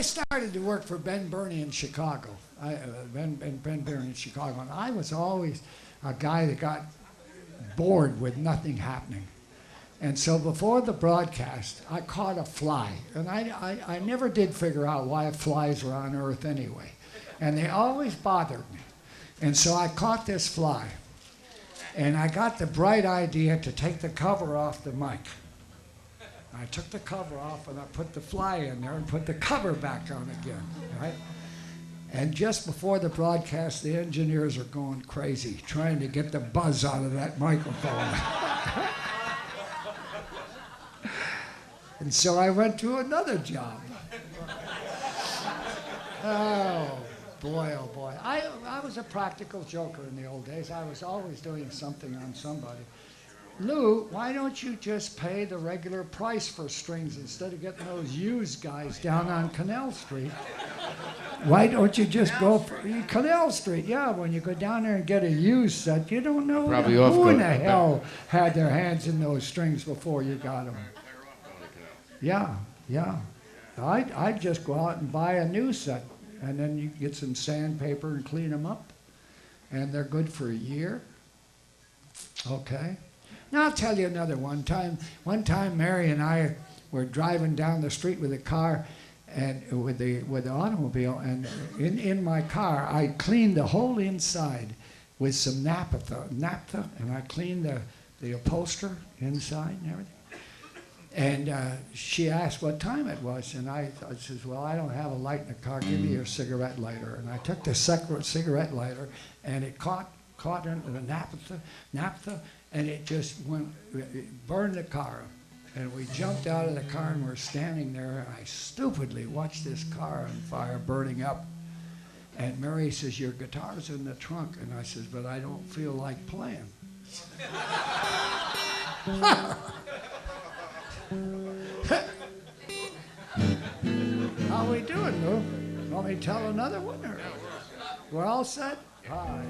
started to work for Ben Burney in Chicago. Ben Burney in Chicago, and I was always a guy that got bored with nothing happening. And so before the broadcast, I caught a fly. And I never did figure out why flies were on Earth anyway. And they always bothered me. And so I caught this fly. And I got the bright idea to take the cover off the mic. I took the cover off and I put the fly in there and put the cover back on again, right? And just before the broadcast, the engineers are going crazy, trying to get the buzz out of that microphone. And so I went to another job. Oh boy. I was a practical joker in the old days. I was always doing something on somebody. Lou, why don't you just pay the regular price for strings instead of getting those used guys down on Canal Street? Why don't you just go for Canal Street? Yeah, when you go down there and get a used set, you don't know who in the hell had their hands in those strings before you got them. Yeah. I'd just go out and buy a new set, and then you get some sandpaper and clean them up, and they're good for a year. Okay. Now I'll tell you another one time. One time, Mary and I were driving down the street with a car, and with the automobile, and in my car, I cleaned the whole inside with some naphtha, and I cleaned the upholstery inside and everything. And she asked what time it was, and I says, well, I don't have a light in the car. Give me your cigarette lighter. And I took the cigarette lighter, and it caught into the naphtha, and it just burned the car up. And we jumped out of the car, and we're standing there, and I stupidly watched this car on fire, burning up. And Mary says, your guitar's in the trunk. And I says, but I don't feel like playing. How we doing, Lou? Want me to tell another one? Or? We're all set? Hi.